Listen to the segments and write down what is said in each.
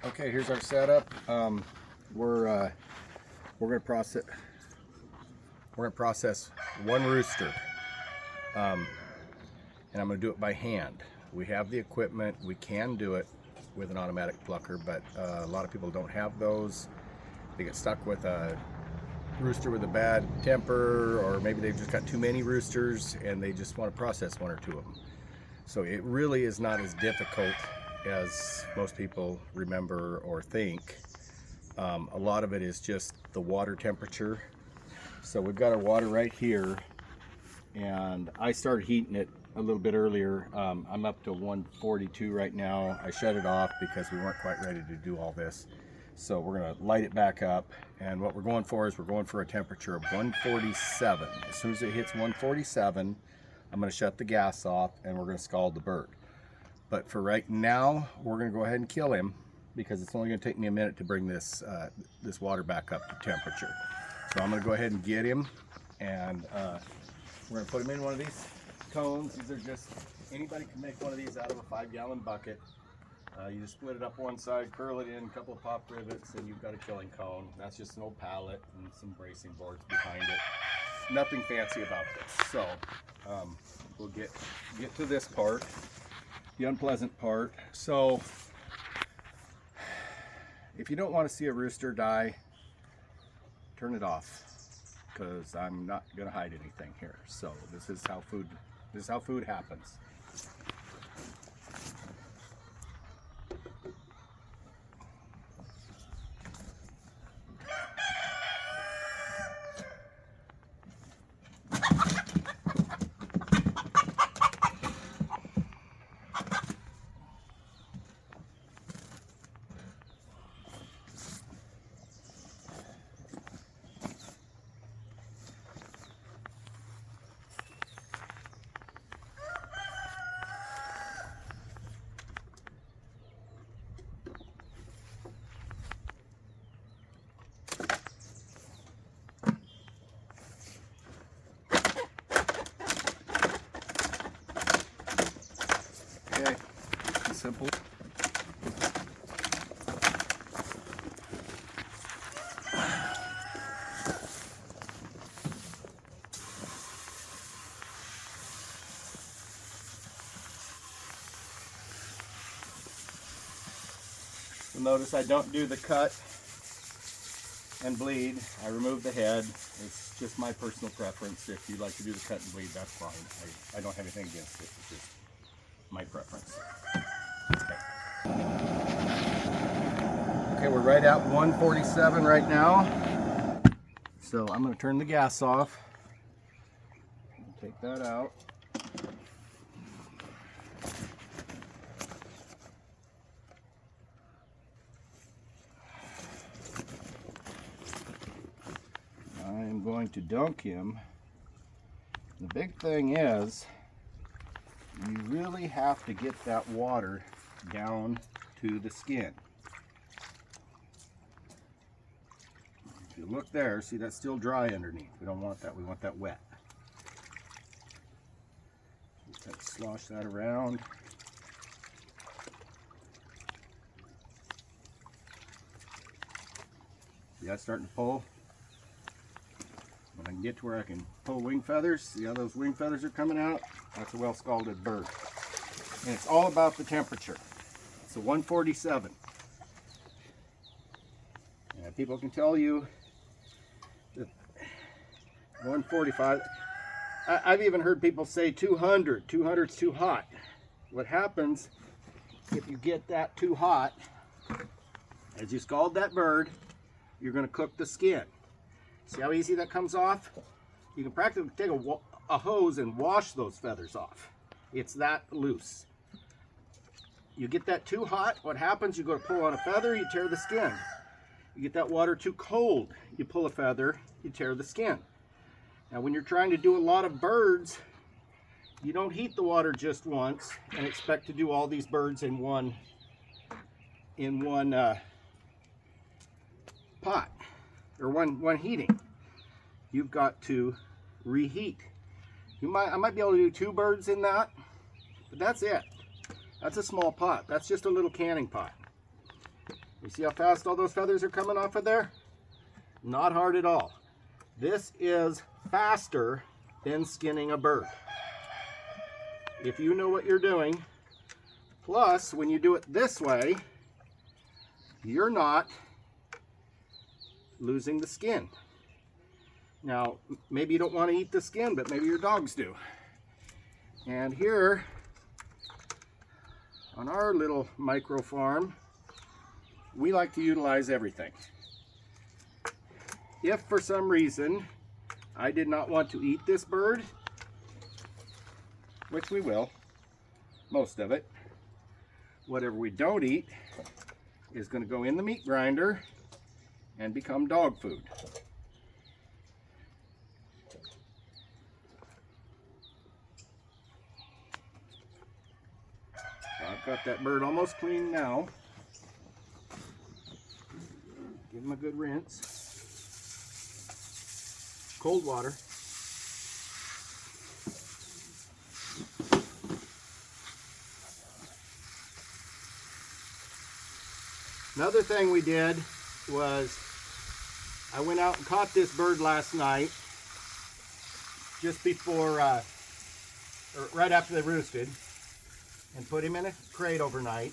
Okay, here's our setup. We're gonna process one rooster, and I'm gonna do it by hand. We have the equipment. We can do it with an automatic plucker, but a lot of people don't have those. They get stuck with a rooster with a bad temper, or maybe they've just got too many roosters and they just want to process one or two of them. So it really is not as difficult as most people remember or think. A lot of it is just the water temperature. So we've got our water right here, and I started heating it a little bit earlier. I'm up to 142 right now. I shut it off because we weren't quite ready to do all this. So we're gonna light it back up, and what we're going for is we're going for a temperature of 147. As soon as it hits 147, I'm gonna shut the gas off and we're gonna scald the bird. But for right now, we're gonna go ahead and kill him because it's only gonna take me a minute to bring this water back up to temperature. So I'm gonna go ahead and get him, and we're gonna put him in one of these cones. These are just, anybody can make one of these out of a 5-gallon bucket. You just split it up one side, curl it in, a couple of pop rivets, and you've got a killing cone. That's just an old pallet and some bracing boards behind it. Nothing fancy about this. So we'll get to this part, the unpleasant part. So if you don't want to see a rooster die, turn it off, because I'm not going to hide anything here. So this is how food happens. Okay, simple. You'll notice I don't do the cut and bleed. I remove the head. It's just my personal preference. If you'd like to do the cut and bleed, that's fine. I don't have anything against it. It's just my preference. Okay, we're right at 147 right now. So I'm going to turn the gas off. Take that out. I am going to dunk him. The big thing is, you really have to get that water down to the skin. If you look there, see that's still dry underneath. We don't want that, we want that wet. Let's slosh that around. See that's starting to pull? When I can get to where I can pull wing feathers, see how those wing feathers are coming out? That's a well scalded bird. And it's all about the temperature. It's a 147. And people can tell you that 145. I've even heard people say 200. 200's too hot. What happens if you get that too hot, as you scald that bird, you're going to cook the skin. See how easy that comes off? You can practically take a hose and wash those feathers off. It's that loose. You get that too hot, what happens? You go to pull on a feather, you tear the skin. You get that water too cold, you pull a feather, you tear the skin. Now when you're trying to do a lot of birds, you don't heat the water just once and expect to do all these birds in one pot or one heating. You've got to reheat. I might be able to do 2 birds in that, but that's it. That's a small pot. That's just a little canning pot. You see how fast all those feathers are coming off of there? Not hard at all. This is faster than skinning a bird, if you know what you're doing. Plus, when you do it this way, you're not losing the skin. Now, maybe you don't want to eat the skin, but maybe your dogs do. And here, on our little micro farm, we like to utilize everything. If for some reason I did not want to eat this bird, which we will, most of it, whatever we don't eat is going to go in the meat grinder and become dog food. So I've got that bird almost clean now. Give him a good rinse. Cold water. Another thing we did was I went out and caught this bird last night, just before, or right after they roosted, and put him in a crate overnight.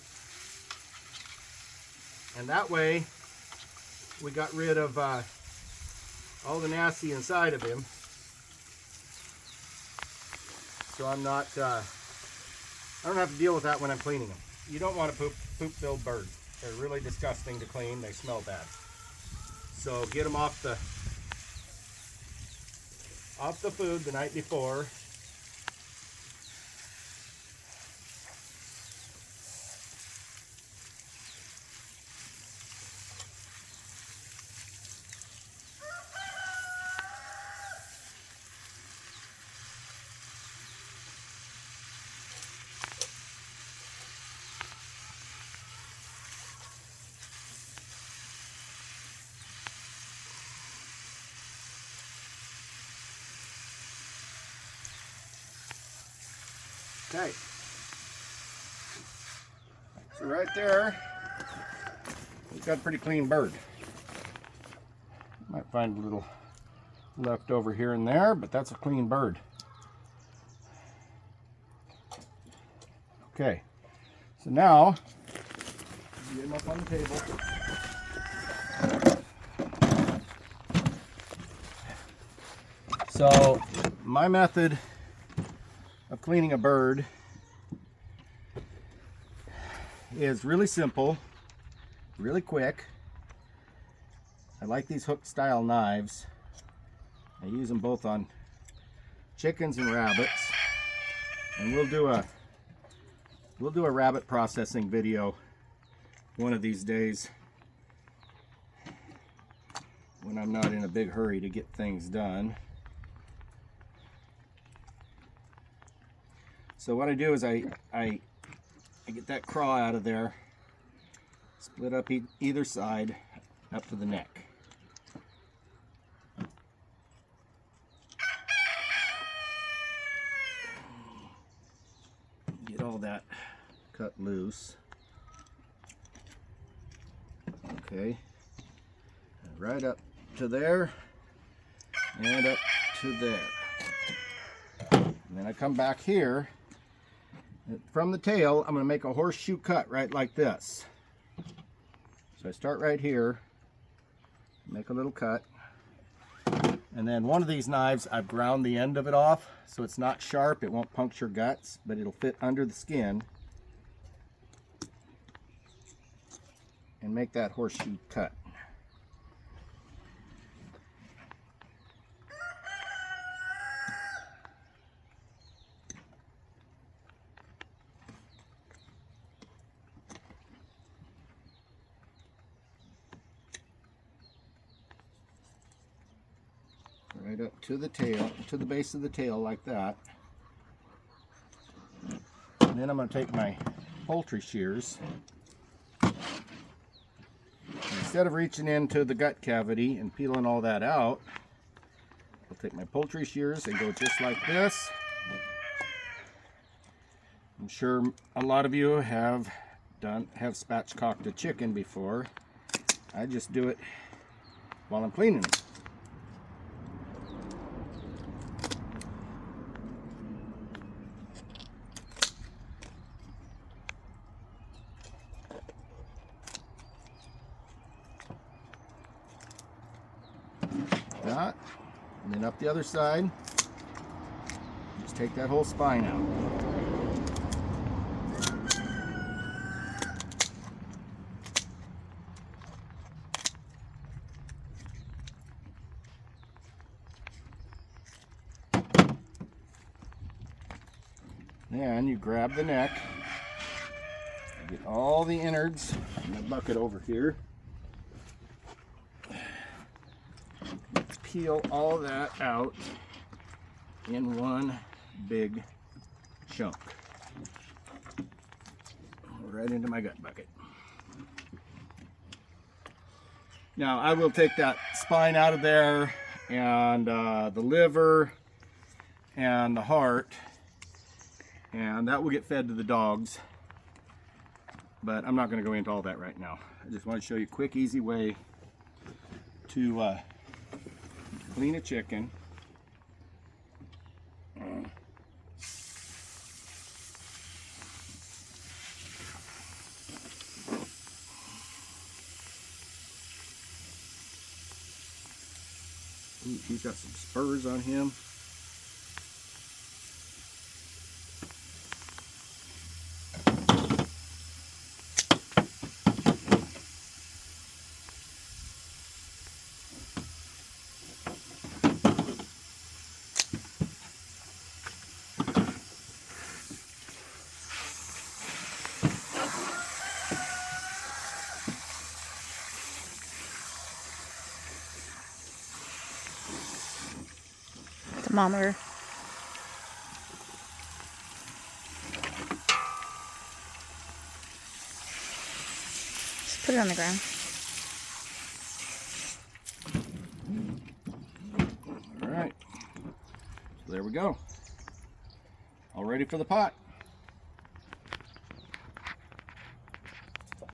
And that way we got rid of all the nasty inside of him. So I'm not, I don't have to deal with that when I'm cleaning them. You don't want a poop-filled bird. They're really disgusting to clean. They smell bad. So get them off the food the night before. Okay, so right there, we've got a pretty clean bird. Might find a little left over here and there, but that's a clean bird. Okay, so now, get him up on the table. So, my method of cleaning a bird is really simple, really quick. I like these hook style knives. I use them both on chickens and rabbits, and we'll do a rabbit processing video one of these days when I'm not in a big hurry to get things done. So what I do is I get that craw out of there, split up either side up to the neck. Get all that cut loose. Okay, right up to there and up to there. And then I come back here. From the tail, I'm going to make a horseshoe cut right like this. So I start right here, make a little cut, and then one of these knives, I've ground the end of it off so it's not sharp, it won't puncture guts, but it'll fit under the skin and make that horseshoe cut. Right up to the tail, to the base of the tail like that. And then I'm going to take my poultry shears. Instead of reaching into the gut cavity and peeling all that out, I'll take my poultry shears and go just like this. I'm sure a lot of you have have spatchcocked a chicken before. I just do it while I'm cleaning them. That, and then up the other side. Just take that whole spine out. Then you grab the neck, get all the innards in the bucket over here. Peel all that out in one big chunk. Right into my gut bucket. Now I will take that spine out of there and the liver and the heart, and that will get fed to the dogs, but I'm not going to go into all that right now. I just want to show you a quick, easy way to clean a chicken. Ooh, he's got some spurs on him. Thermometer. Just put it on the ground. All right, so there we go. All ready for the pot.